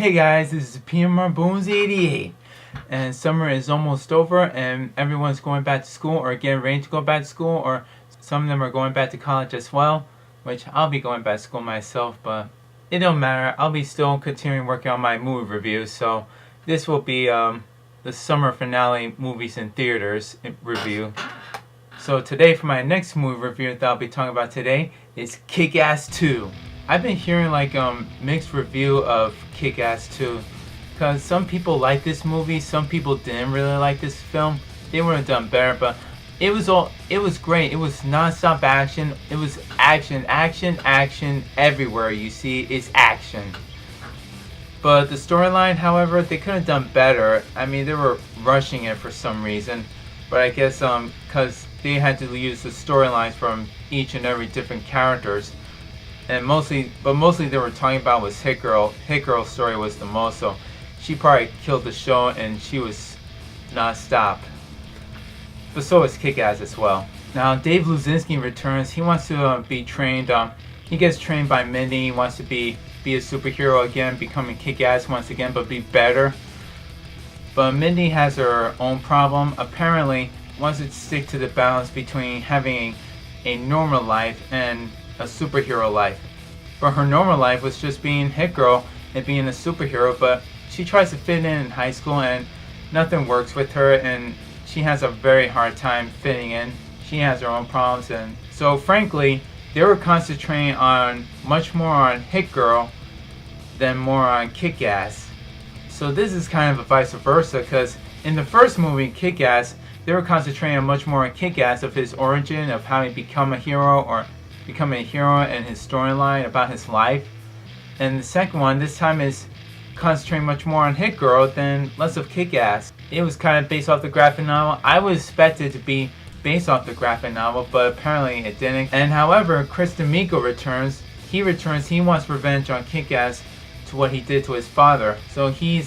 Hey guys, this is P.M.R.Bonez88, and summer is almost over and everyone's going back to school or getting ready to go back to school, or some of them are going back to college as well, which I'll be going back to school myself, but it don't matter. I'll be still continuing working on my movie reviews, so this will be the summer finale movies in theaters review. So today for my next movie review that I'll be talking about today is Kick-Ass 2. I've been hearing like mixed review of Kick-Ass 2, because some people like this movie, some people didn't really like this film. They would have done better, but it was great. It was non-stop action. It was action everywhere you see is action. But the storyline, however, they could have done better. I mean, they were rushing it for some reason, but I guess because they had to use the storylines from each and every different characters. And mostly they were talking about was Hit Girl. Hit Girl's story was the most, so she probably killed the show, and she was non-stop. But so was Kick-Ass as well. Now Dave Luzinski returns. He wants to be trained. He gets trained by Mindy. He wants to be a superhero again, becoming Kick-Ass once again, but be better. But Mindy has her own problem. Apparently, wants to stick to the balance between having a normal life and a superhero life. But her normal life was just being Hit Girl and being a superhero, but she tries to fit in high school and nothing works with her, and she has a very hard time fitting in. She has her own problems, and so frankly they were concentrating on much more on Hit Girl than more on Kick-Ass. So this is kind of a vice versa, because in the first movie, Kick-Ass, they were concentrating on much more on Kick-Ass, of his origin, of how he become a hero, or becoming a hero, and his storyline about his life. And the second one, this time, is concentrating much more on Hit Girl than less of Kick-Ass. It was kind of based off the graphic novel. I would expect it to be based off the graphic novel, but apparently it didn't. And however, Chris D'Amico returns. He wants revenge on Kick-Ass to what he did to his father. So he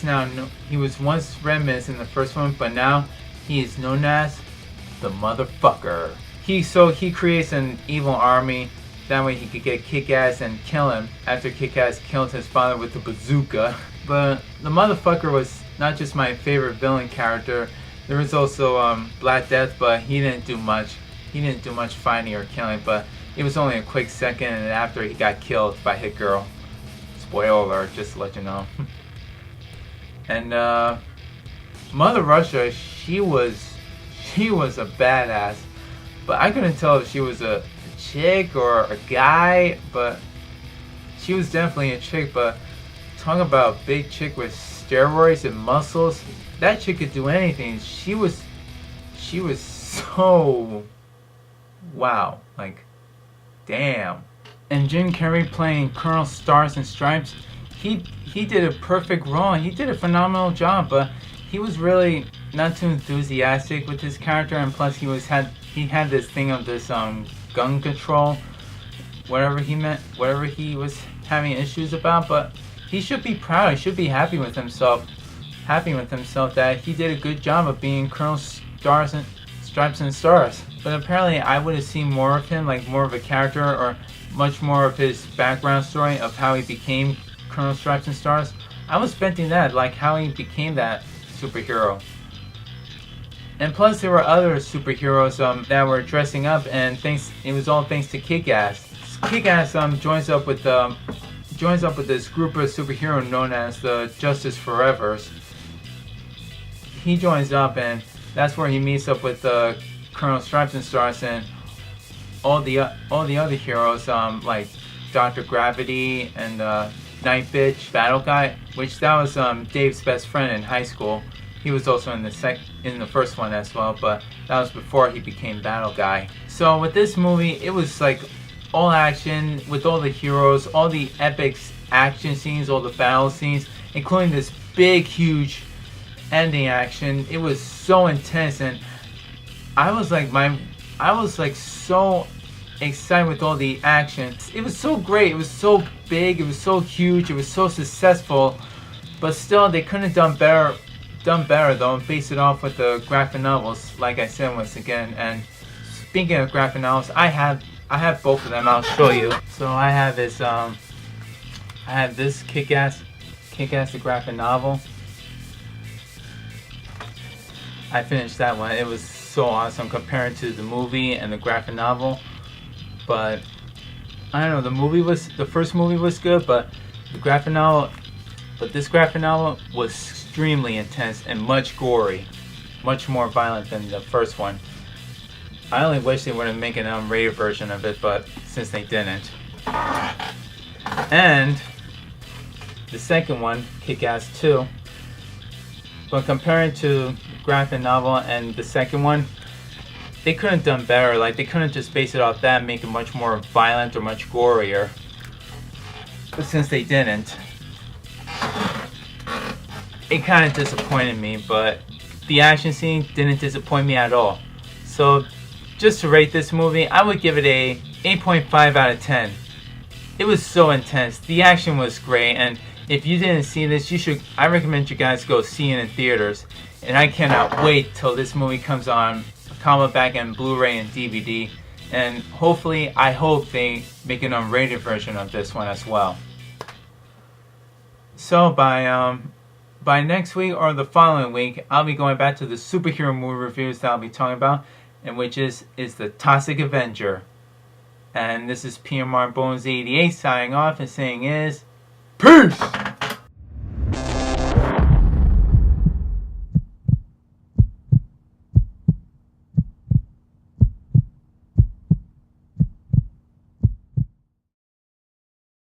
was once Red in the first one, but now he is known as the Motherfucker. He creates an evil army, that way he could get Kick-Ass and kill him after Kick-Ass killed his father with the bazooka. But the Motherfucker was not just my favorite villain character. There was also Black Death, but he didn't do much. He didn't do much fighting or killing, but it was only a quick second, and after he got killed by Hit Girl. Spoiler alert, just to let you know. And Mother Russia, she was a badass. But I couldn't tell if she was a chick or a guy, but she was definitely a chick. But talking about a big chick with steroids and muscles, that chick could do anything. She was so wow, like damn. And Jim Carrey playing Colonel Stars and Stripes, he did a perfect role. He did a phenomenal job, but he was really not too enthusiastic with his character, and plus he had this thing of this gun control, whatever he was having issues about. But he should be proud. He should be happy with himself that he did a good job of being Colonel Stars and Stripes and Stars. But apparently I would have seen more of him, like more of a character, or much more of his background story of how he became Colonel Stripes and Stars. I was expecting that, like how he became that superhero. And plus there were other superheroes that were dressing up, and it was all thanks to Kick-Ass. Kick-Ass joins up with this group of superheroes known as the Justice Forevers. He joins up, and that's where he meets up with Colonel Stripes and Stars and all the other heroes, like Dr. Gravity and Night Bitch, Battle Guy, which that was Dave's best friend in high school. He was also in the first one as well, but that was before he became Battle Guy. So with this movie, it was like all action with all the heroes, all the epic action scenes, all the battle scenes, including this big, huge ending action. It was so intense, and I was like so excited with all the action. It was so great. It was so big. It was so huge. It was so successful. But still, they couldn't have done better though, and base it off with the graphic novels, like I said once again. And speaking of graphic novels, I have both of them. I'll show you. So I have this Kick-Ass Kick-Ass the graphic novel. I finished that one. It was so awesome compared to the movie and the graphic novel. But I don't know, the first movie was good, but this graphic novel was extremely intense and much gory, much more violent than the first one. I only wish they would have made an unrated version of it, but since they didn't. And the second one, Kick-Ass 2. But comparing to the graphic novel and the second one, they could have done better. Like, they couldn't just base it off that and make it much more violent or much gorier. But since they didn't, it kind of disappointed me. But the action scene didn't disappoint me at all. So, just to rate this movie, I would give it a 8.5 out of 10. It was so intense. The action was great, and if you didn't see this, I recommend you guys go see it in theaters. And I cannot wait till this movie comes on comic back and Blu-ray and DVD. And hopefully, I hope they make an unrated version of this one as well. So by next week or the following week, I'll be going back to the superhero movie reviews that I'll be talking about, and which is the Toxic Avenger. And this is P.M.R.Bonez88 signing off and saying peace!